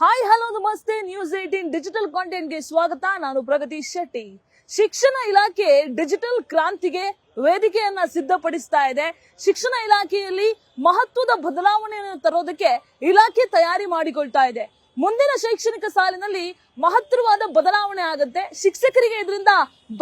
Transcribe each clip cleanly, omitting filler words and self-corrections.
Hi hello ನಮಸ್ತೆ. News 18 digital ಕಾಂಟೆಂಟ್ಗೆ ಸ್ವಾಗತ. ನಾನು ಪ್ರಗತಿ ಶೆಟ್ಟಿ. ಶಿಕ್ಷಣ ಇಲಾಖೆ ಡಿಜಿಟಲ್ ಕ್ರಾಂತಿಗೆ ವೇದಿಕೆಯನ್ನ ಸಿದ್ಧಪಡಿಸ್ತಾ ಇದೆ. ಶಿಕ್ಷಣ ಇಲಾಖೆಯಲ್ಲಿ ಮಹತ್ವದ ಬದಲಾವಣೆಯನ್ನು ತರೋದಕ್ಕೆ ಇಲಾಖೆ ತಯಾರಿ ಮಾಡಿಕೊಳ್ತಾ ಇದೆ. ಮುಂದಿನ ಶೈಕ್ಷಣಿಕ ಸಾಲಿನಲ್ಲಿ ಮಹತ್ತರವಾದ ಬದಲಾವಣೆ ಆಗುತ್ತೆ. ಶಿಕ್ಷಕರಿಗೆ ಇದರಿಂದ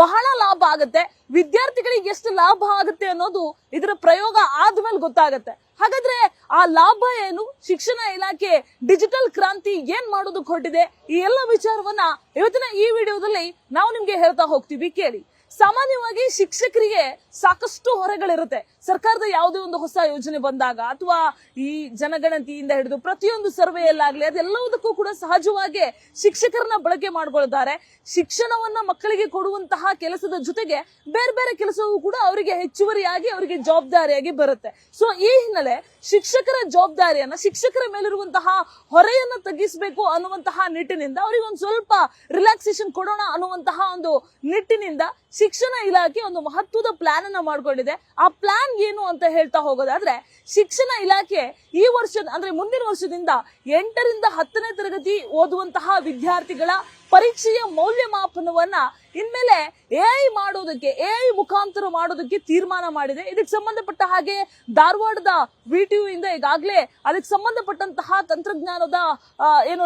ಬಹಳ ಲಾಭ ಆಗುತ್ತೆ. ವಿದ್ಯಾರ್ಥಿಗಳಿಗೆ ಎಷ್ಟು ಲಾಭ ಆಗುತ್ತೆ ಅನ್ನೋದು ಇದರ ಪ್ರಯೋಗ ಆದ್ಮೇಲೆ ಗೊತ್ತಾಗುತ್ತೆ. ಹಾಗಾದ್ರೆ ಆ ಲಾಭ ಏನು, ಶಿಕ್ಷಣ ಇಲಾಖೆ ಡಿಜಿಟಲ್ ಕ್ರಾಂತಿ ಏನ್ ಮಾಡೋದಕ್ಕೆ ಹೊರಟಿದೆ, ಈ ಎಲ್ಲ ವಿಚಾರವನ್ನ ಇವತ್ತಿನ ಈ ವಿಡಿಯೋದಲ್ಲಿ ನಾವು ನಿಮ್ಗೆ ಹೇಳ್ತಾ ಹೋಗ್ತೀವಿ. ಕೇಳಿ. ಸಾಮಾನ್ಯವಾಗಿ ಶಿಕ್ಷಕರಿಗೆ ಸಾಕಷ್ಟು ಹೊರೆಗಳಿರುತ್ತೆ. ಸರ್ಕಾರದ ಯಾವುದೇ ಒಂದು ಹೊಸ ಯೋಜನೆ ಬಂದಾಗ ಅಥವಾ ಈ ಜನಗಣತಿಯಿಂದ ಹಿಡಿದು ಪ್ರತಿಯೊಂದು ಸರ್ವೆಯಲ್ಲಾಗ್ಲಿ ಅದೆಲ್ಲದಕ್ಕೂ ಕೂಡ ಸಹಜವಾಗಿ ಶಿಕ್ಷಕರನ್ನ ಬಳಕೆ ಮಾಡ್ಕೊಳ್ತಾರೆ. ಶಿಕ್ಷಣವನ್ನ ಮಕ್ಕಳಿಗೆ ಕೊಡುವಂತಹ ಕೆಲಸದ ಜೊತೆಗೆ ಬೇರೆ ಬೇರೆ ಕೆಲಸವೂ ಕೂಡ ಅವರಿಗೆ ಹೆಚ್ಚುವರಿಯಾಗಿ ಅವರಿಗೆ ಜವಾಬ್ದಾರಿಯಾಗಿ ಬರುತ್ತೆ. ಸೊ ಈ ಹಿನ್ನೆಲೆ ಶಿಕ್ಷಕರ ಜವಾಬ್ದಾರಿಯನ್ನ, ಶಿಕ್ಷಕರ ಮೇಲಿರುವಂತಹ ಹೊರೆಯನ್ನ ತಗ್ಗಿಸಬೇಕು ಅನ್ನುವಂತಹ ನಿಟ್ಟಿನಿಂದ ಅವರಿಗೆ ಒಂದು ಸ್ವಲ್ಪ ರಿಲ್ಯಾಕ್ಸೇಷನ್ ಕೊಡೋಣ ಅನ್ನುವಂತಹ ಒಂದು ನಿಟ್ಟಿನಿಂದ ಶಿಕ್ಷಣ ಇಲಾಖೆ ಒಂದು ಮಹತ್ವದ ಪ್ಲಾನ್ ಅನ್ನ ಮಾಡ್ಕೊಂಡಿದೆ. ಆ ಪ್ಲಾನ್ ಏನು ಅಂತ ಹೇಳ್ತಾ ಹೋಗೋದಾದ್ರೆ, ಶಿಕ್ಷಣ ಇಲಾಖೆ ಈ ವರ್ಷದ ಅಂದ್ರೆ ಮುಂದಿನ ವರ್ಷದಿಂದ 8ರಿಂದ 10ನೇ ತರಗತಿ ಓದುವಂತಹ ವಿದ್ಯಾರ್ಥಿಗಳ ಪರೀಕ್ಷೆಯ ಮೌಲ್ಯಮಾಪನವನ್ನ ಇನ್ಮೇಲೆ ಎಐ ಮುಖಾಂತರ ಮಾಡೋದಕ್ಕೆ ತೀರ್ಮಾನ ಮಾಡಿದೆ. ಇದಕ್ಕೆ ಸಂಬಂಧಪಟ್ಟ ಹಾಗೆ ಧಾರವಾಡದ VTU ಇಂದ ಈಗಾಗಲೇ ಅದಕ್ಕೆ ಸಂಬಂಧಪಟ್ಟಂತಹ ತಂತ್ರಜ್ಞಾನದ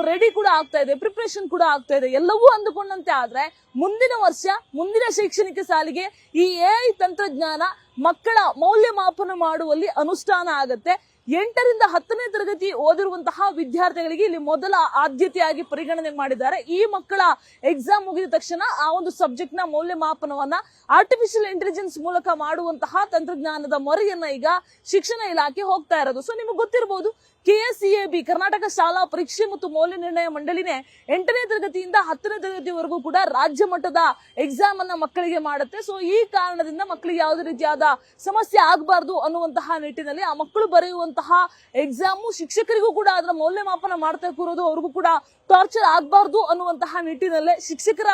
ರೆಡಿ ಕೂಡ ಆಗ್ತಾ ಇದೆ, ಪ್ರಿಪರೇಷನ್ ಕೂಡ ಆಗ್ತಾ ಇದೆ. ಎಲ್ಲವೂ ಅಂದುಕೊಂಡಂತೆ ಆದ್ರೆ ಮುಂದಿನ ವರ್ಷ, ಮುಂದಿನ ಶೈಕ್ಷಣಿಕ ಸಾಲಿಗೆ ಈ ಎಐ ತಂತ್ರಜ್ಞಾನ ಮಕ್ಕಳ ಮೌಲ್ಯಮಾಪನ ಮಾಡುವಲ್ಲಿ ಅನುಷ್ಠಾನ ಆಗತ್ತೆ. 8ರಿಂದ 10ನೇ ತರಗತಿ ಓದಿರುವಂತಹ ವಿದ್ಯಾರ್ಥಿಗಳಿಗೆ ಇಲ್ಲಿ ಮೊದಲ ಆದ್ಯತೆಯಾಗಿ ಪರಿಗಣನೆ ಮಾಡಿದ್ದಾರೆ. ಈ ಮಕ್ಕಳ ಎಕ್ಸಾಮ್ ಮುಗಿದ ತಕ್ಷಣ ಆ ಒಂದು ಸಬ್ಜೆಕ್ಟ್ ನ ಮೌಲ್ಯಮಾಪನವನ್ನ ಆರ್ಟಿಫಿಷಿಯಲ್ ಇಂಟೆಲಿಜೆನ್ಸ್ ಮೂಲಕ ಮಾಡುವಂತಹ ತಂತ್ರಜ್ಞಾನದ ಮೊರೆಯನ್ನ ಈಗ ಶಿಕ್ಷಣ ಇಲಾಖೆ ಹೋಗ್ತಾ ಇರೋದು. ಸೊ ನಿಮಗೆ ಗೊತ್ತಿರಬಹುದು, KSEAB ಕರ್ನಾಟಕ ಶಾಲಾ ಪರೀಕ್ಷೆ ಮತ್ತು ಮೌಲ್ಯ ನಿರ್ಣಯ ಮಂಡಳಿನೇ 8ನೇ ತರಗತಿಯಿಂದ 10ನೇ ತರಗತಿವರೆಗೂ ಕೂಡ ರಾಜ್ಯ ಮಟ್ಟದ ಎಕ್ಸಾಮ್ ಅನ್ನ ಮಕ್ಕಳಿಗೆ ಮಾಡುತ್ತೆ. ಸೊ ಈ ಕಾರಣದಿಂದ ಮಕ್ಕಳಿಗೆ ಯಾವುದೇ ರೀತಿಯಾದ ಸಮಸ್ಯೆ ಆಗಬಾರ್ದು ಅನ್ನುವಂತಹ ನಿಟ್ಟಿನಲ್ಲಿ ಆ ಮಕ್ಕಳು ಬರೆಯುವಂತಹ ಎಕ್ಸಾಮು ಶಿಕ್ಷಕರಿಗೂ ಕೂಡ ಅದರ ಮೌಲ್ಯಮಾಪನ ಮಾಡ್ತಾ ಕೂರೋದು ಅವ್ರಿಗೂ ಕೂಡ ಟಾರ್ಚರ್ ಆಗಬಾರ್ದು ಅನ್ನುವಂತಹ ನಿಟ್ಟಿನಲ್ಲೇ ಶಿಕ್ಷಕರ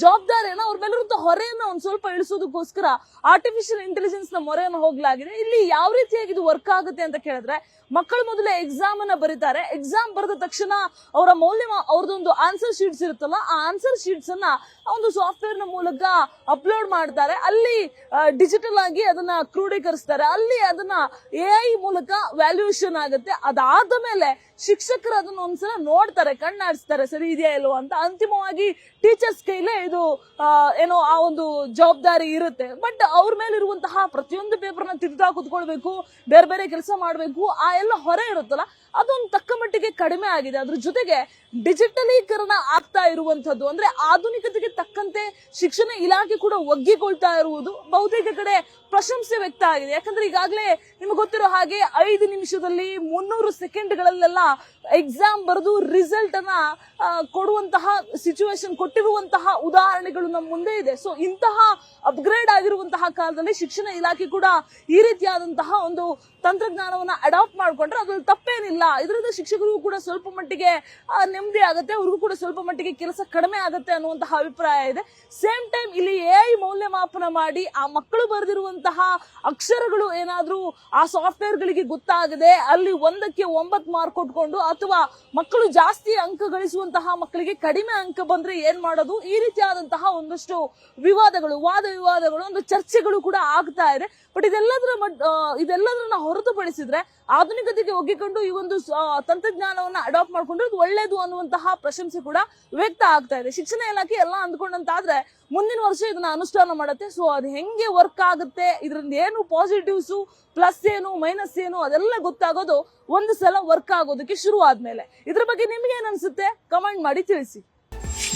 ಜವಾಬ್ದಾರಿಯನ್ನ ಅವ್ರ ಮೇಲಿರುವಂತಹ ಹೊರೆಯನ್ನ ಒಂದ್ ಸ್ವಲ್ಪ ಇಳಿಸೋದಕ್ಕೋಸ್ಕರ ಆರ್ಟಿಫಿಷಿಯಲ್ ಇಂಟೆಲಿಜೆನ್ಸ್ ನ ಮೊರೆಯನ್ನು ಹೋಗ್ಲಾಗಿದೆ. ಇಲ್ಲಿ ಯಾವ ರೀತಿಯಾಗಿ ಇದು ವರ್ಕ್ ಆಗುತ್ತೆ ಅಂತ ಕೇಳಿದ್ರೆ, ಮಕ್ಕಳು ಮೊದಲೇ ಎಕ್ಸಾಮ್ ಅನ್ನ ಬರೀತಾರೆ. ಎಕ್ಸಾಮ್ ಬರೆದ ತಕ್ಷಣ ಅವರ ಅವ್ರದೊಂದು ಆನ್ಸರ್ ಶೀಟ್ಸ್ ಇರುತ್ತಲ್ಲ, ಆ ಆನ್ಸರ್ ಶೀಟ್ಸ್ ಅನ್ನ ಒಂದು ಸಾಫ್ಟ್ವೇರ್ ನ ಮೂಲಕ ಅಪ್ಲೋಡ್ ಮಾಡ್ತಾರೆ. ಅಲ್ಲಿ ಡಿಜಿಟಲ್ ಆಗಿ ಅದನ್ನ ಕ್ರೋಢೀಕರಿಸ್ತಾರೆ. ಅಲ್ಲಿ ಅದನ್ನ AI ಮೂಲಕ ವ್ಯಾಲ್ಯೂಯೇಷನ್ ಆಗುತ್ತೆ. ಅದಾದ ಮೇಲೆ ಶಿಕ್ಷಕರು ಅದನ್ನ ಒಂದ್ಸಲ ನೋಡ್ತಾರೆ, ಕಣ್ಣಾಡಿಸ್ತಾರೆ, ಸರಿ ಇದೆಯಾ ಇಲ್ವೋ ಅಂತ. ಅಂತಿಮವಾಗಿ ಟೀಚರ್ಸ್ ಕೈಲೇ ಇದು ಆ ಒಂದು ಜವಾಬ್ದಾರಿ ಇರುತ್ತೆ. ಬಟ್ ಅವ್ರ ಮೇಲಿರುವಂತಹ ಪ್ರತಿಯೊಂದು ಪೇಪರ್ನ ತಿದ್ದುತ್ತಾ ಕುತ್ಕೊಳ್ಬೇಕು, ಬೇರೆ ಬೇರೆ ಕೆಲಸ ಮಾಡ್ಬೇಕು, ಆ ಎಲ್ಲ ಹೊರೆ ಇರುತ್ತಲ್ಲ, ಅದೊಂದು ತಕ್ಕ ಮಟ್ಟಿಗೆ ಕಡಿಮೆ ಆಗಿದೆ. ಅದ್ರ ಜೊತೆಗೆ ಡಿಜಿಟಲೀಕರಣ ಆಗ್ತಾ ಇರುವಂತದ್ದು, ಅಂದ್ರೆ ಆಧುನಿಕತೆಗೆ ತಕ್ಕಂತೆ ಶಿಕ್ಷಣ ಇಲಾಖೆ ಕೂಡ ಒಗ್ಗಿಕೊಳ್ತಾ ಇರುವುದು ಬಹುತೇಕ ಕಡೆ ಪ್ರಶಂಸೆ ವ್ಯಕ್ತ ಆಗಿದೆ. ಯಾಕಂದ್ರೆ ಈಗಾಗಲೇ ನಿಮ್ಗೆ ಗೊತ್ತಿರೋ ಹಾಗೆ 5 ನಿಮಿಷದಲ್ಲಿ 300 ಸೆಕೆಂಡ್ಗಳಲ್ಲೆಲ್ಲ ಎಕ್ಸಾಮ್ ಬರೆದು ರಿಸಲ್ಟ್ ಅನ್ನ ಕೊಡುವಂತಹ ಸಿಚುವೇಶನ್ ಕೊಟ್ಟಿರುವಂತಹ ಉದಾಹರಣೆಗಳು ನಮ್ಮ ಮುಂದೆ ಇದೆ. ಸೊ ಇಂತಹ ಅಪ್ಗ್ರೇಡ್ ಆಗಿರುವಂತಹ ಕಾಲದಲ್ಲಿ ಶಿಕ್ಷಣ ಇಲಾಖೆ ಕೂಡ ಈ ರೀತಿಯಾದಂತಹ ಒಂದು ತಂತ್ರಜ್ಞಾನವನ್ನ ಅಡಾಪ್ಟ್ ಮಾಡ್ಕೊಂಡ್ರೆ ಅದ್ರಲ್ಲಿ ತಪ್ಪೇನಿಲ್ಲ. ಇದರಿಂದ ಶಿಕ್ಷಕರಿಗೂ ಕೂಡ ಸ್ವಲ್ಪ ಮಟ್ಟಿಗೆ ನೆಮ್ಮದಿ ಆಗುತ್ತೆ, ಅವ್ರಿಗೂ ಕೂಡ ಸ್ವಲ್ಪ ಮಟ್ಟಿಗೆ ಕೆಲಸ ಕಡಿಮೆ ಆಗುತ್ತೆ ಅನ್ನುವಂತಹ ಅಭಿಪ್ರಾಯ ಇದೆ. ಸೇಮ್ ಟೈಮ್ ಇಲ್ಲಿ AI ಮೌಲ್ಯಮಾಪನ ಮಾಡಿ ಆ ಮಕ್ಕಳು ಬರೆದಿರುವಂತಹ ಅಕ್ಷರಗಳು ಏನಾದ್ರೂ ಆ ಸಾಫ್ಟ್ವೇರ್ ಗಳಿಗೆ ಗೊತ್ತಾಗದೆ ಅಲ್ಲಿ 1ಕ್ಕೆ 9 ಮಾರ್ಕ್ ಕೊಟ್ಕೊಂಡು, ಅಥವಾ ಮಕ್ಕಳು ಜಾಸ್ತಿ ಅಂಕ ಗಳಿಸುವಂತಹ ಮಕ್ಕಳಿಗೆ ಕಡಿಮೆ ಅಂಕ ಬಂದ್ರೆ ಏನ್ ಮಾಡೋದು, ಈ ರೀತಿಯಾದಂತಹ ಒಂದಷ್ಟು ವಾದ ವಿವಾದಗಳು, ಒಂದು ಚರ್ಚೆಗಳು ಕೂಡ ಆಗ್ತಾ ಇದೆ. ಬಟ್ ಇದೆಲ್ಲದನ್ನ ಹೊರತುಪಡಿಸಿದ್ರೆ ಆಧುನಿಕತೆಗೆ ಒಗ್ಗಿಕೊಂಡು ಈ ಒಂದು ತಂತ್ರಜ್ಞಾನವನ್ನ ಅಡಾಪ್ಟ್ ಮಾಡ್ಕೊಂಡು ಇದು ಒಳ್ಳೇದು ಅನ್ನುವಂತಹ ಪ್ರಶಂಸೆ ಕೂಡ ವ್ಯಕ್ತ ಆಗ್ತಾ ಇದೆ. ಶಿಕ್ಷಣ ಇಲಾಖೆ ಎಲ್ಲ ಅಂದ್ಕೊಂಡಂತಾದ್ರೆ ಮುಂದಿನ ವರ್ಷ ಇದನ್ನ ಅನುಷ್ಠಾನ ಮಾಡುತ್ತೆ. ಸೊ ಅದು ಹೆಂಗೆ ವರ್ಕ್ ಆಗುತ್ತೆ, ಇದರಿಂದ ಏನು ಪಾಸಿಟಿವ್ಸ್, ಪ್ಲಸ್ ಏನು, ಮೈನಸ್ ಏನು, ಅದೆಲ್ಲ ಗೊತ್ತಾಗೋದು ಒಂದು ಸಲ ವರ್ಕ್ ಆಗೋದಕ್ಕೆ ಶುರು ಆದ್ಮೇಲೆ. ಇದ್ರ ಬಗ್ಗೆ ನಿಮ್ಗೆ ಏನ್ ಅನ್ಸುತ್ತೆ, ಕಮೆಂಟ್ ಮಾಡಿ ತಿಳಿಸಿ.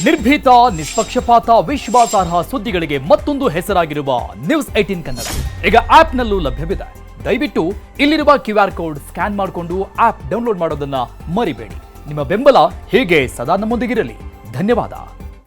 ನಿರ್ಭೀತ, ನಿಷ್ಪಕ್ಷಪಾತ, ವಿಶ್ವಾಸಾರ್ಹ ಸುದ್ದಿಗಳಿಗೆ ಮತ್ತೊಂದು ಹೆಸರಾಗಿರುವ News18 ಕನ್ನಡ ಈಗ ಆಪ್ನಲ್ಲೂ ಲಭ್ಯವಿದೆ. ದಯವಿಟ್ಟು ಇಲ್ಲಿರುವ QR ಕೋಡ್ ಸ್ಕ್ಯಾನ್ ಮಾಡಿಕೊಂಡು ಆಪ್ ಡೌನ್ಲೋಡ್ ಮಾಡೋದನ್ನ ಮರಿಬೇಡಿ. ನಿಮ್ಮ ಬೆಂಬಲ ಹೀಗೆ ಸದಾ ನಮ್ಮೊಂದಿಗಿರಲಿ. ಧನ್ಯವಾದ.